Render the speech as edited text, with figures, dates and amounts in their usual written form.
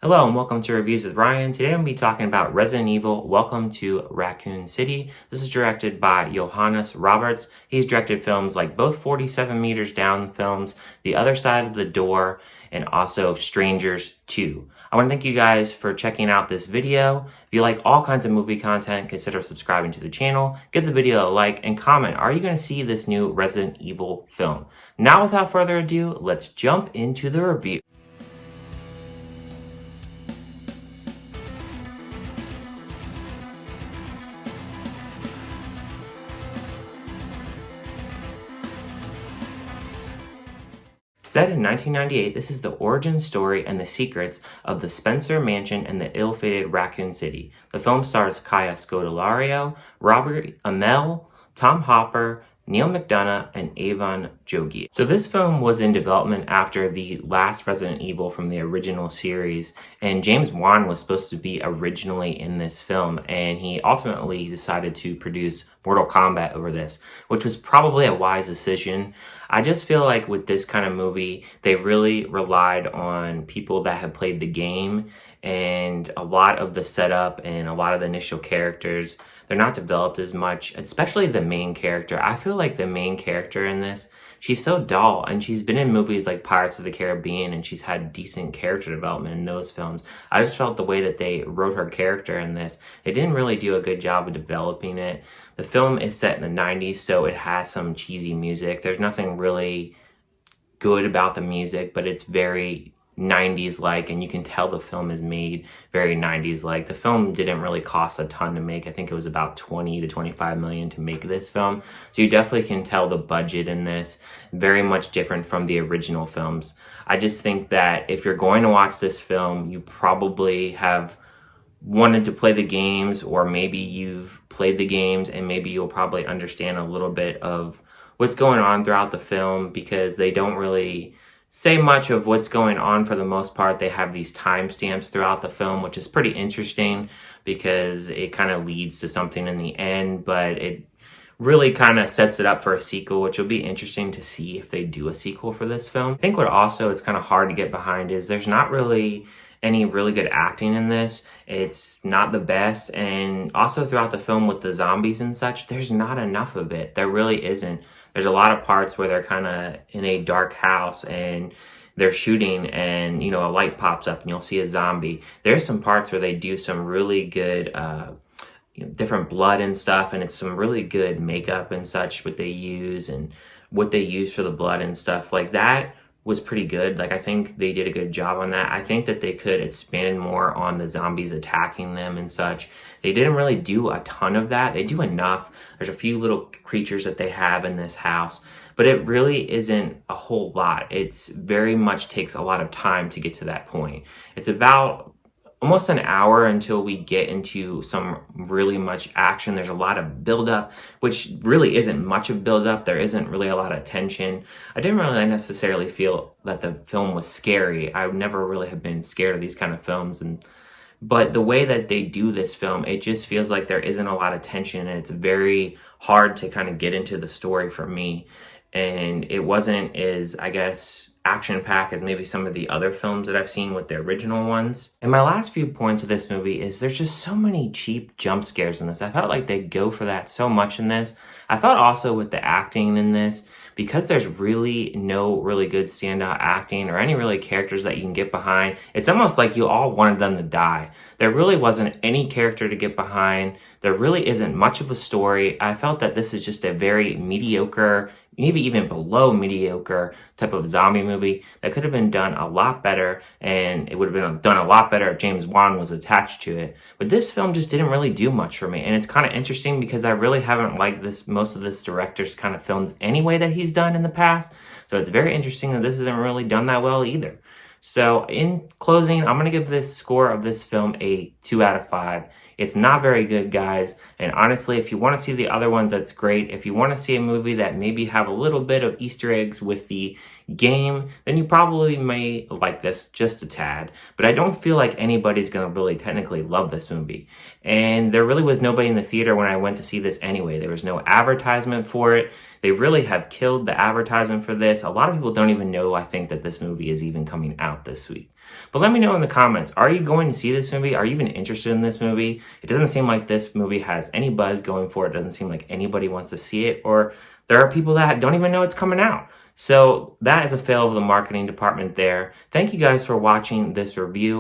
Hello and welcome to Reviews with Ryan. Today I'm going to be talking about Resident Evil Welcome to Raccoon City. This is directed by Johannes Roberts. He's directed films like both 47 Meters Down films, The Other Side of the Door, and also Strangers 2. I want to thank you guys for checking out this video. If you like all kinds of movie content, consider subscribing to the channel, give the video a like, and comment, are you going to see this new Resident Evil film? Now without further ado, let's jump into the review. Set in 1998, this is the origin story and the secrets of the Spencer Mansion and the ill-fated Raccoon City. The film stars Kaya Scodelario, Robert Amell, Tom Hopper, Neil McDonough, and Avon Jogia. So this film was in development after the last Resident Evil from the original series, and James Wan was supposed to be originally in this film, and he ultimately decided to produce Mortal Kombat over this, which was probably a wise decision. I just feel like with this kind of movie, they really relied on people that have played the game, and a lot of the setup and a lot of the initial characters, they're not developed as much, especially the main character. I feel like the main character in this, she's so dull, and she's been in movies like Pirates of the Caribbean, and she's had decent character development in those films. I just felt the way that they wrote her character in this, they didn't really do a good job of developing it. The film is set in the 90s, so it has some cheesy music. There's nothing really good about the music, but it's very 90s-like, and you can tell the film is made very 90s-like. The film didn't really cost a ton to make. I think it was about 20 to 25 million to make this film. So you definitely can tell the budget in this, very much different from the original films. I just think that if you're going to watch this film, you probably have wanted to play the games, or maybe you've played the games and maybe you'll probably understand a little bit of what's going on throughout the film, because they don't really say much of what's going on for the most part. They have these timestamps throughout the film, which is pretty interesting because it kind of leads to something in the end, but it really kind of sets it up for a sequel, which will be interesting to see if they do a sequel for this film. I think what also is kind of hard to get behind is there's not really any really good acting in this. It's not the best, and also throughout the film with the zombies and such, there's not enough of it. There really isn't. There's a lot of parts where they're kind of in a dark house and they're shooting, and a light pops up and you'll see a zombie. There's some parts where they do some really good different blood and stuff, and it's some really good makeup and such, what they use and what they use for the blood and stuff like that was pretty good. Like, I think they did a good job on that. I think that they could expand more on the zombies attacking them and such. They didn't really do a ton of that. They do enough. There's a few little creatures that they have in this house, but it really isn't a whole lot. It's very much takes a lot of time to get to that point. It's about almost an hour until we get into some really much action. There's a lot of buildup, which really isn't much of buildup. There isn't really a lot of tension. I didn't really necessarily feel that the film was scary. I would never really have been scared of these kind of films, but the way that they do this film, it just feels like there isn't a lot of tension, and it's very hard to kind of get into the story for me. And it wasn't as, I guess, action-packed as maybe some of the other films that I've seen with the original ones. And my last few points of this movie is there's just so many cheap jump scares in this. I felt like they go for that so much in this. I thought also with the acting in this, because there's really no really good standout acting or any really characters that you can get behind, it's almost like you all wanted them to die. There really wasn't any character to get behind. There really isn't much of a story. I felt that this is just a very mediocre, maybe even below mediocre type of zombie movie that could have been done a lot better, and it would have been done a lot better if James Wan was attached to it. But this film just didn't really do much for me, and it's kind of interesting because I really haven't liked most of this director's kind of films anyway that he's done in the past. So it's very interesting that this isn't really done that well either. So in closing, I'm going to give this score of this film a 2 out of 5. It's not very good, guys. And honestly, if you want to see the other ones, that's great. If you want to see a movie that maybe have a little bit of Easter eggs with the game, then you probably may like this just a tad. But I don't feel like anybody's going to really technically love this movie. And there really was nobody in the theater when I went to see this anyway. There was no advertisement for it. They really have killed the advertisement for this. A lot of people don't even know, I think, that this movie is even coming out this week. But let me know in the comments, are you going to see this movie? Are you even interested in this movie? It doesn't seem like this movie has any buzz going for it. It doesn't seem like anybody wants to see it, or there are people that don't even know it's coming out. So that is a fail of the marketing department there. Thank you guys for watching this review.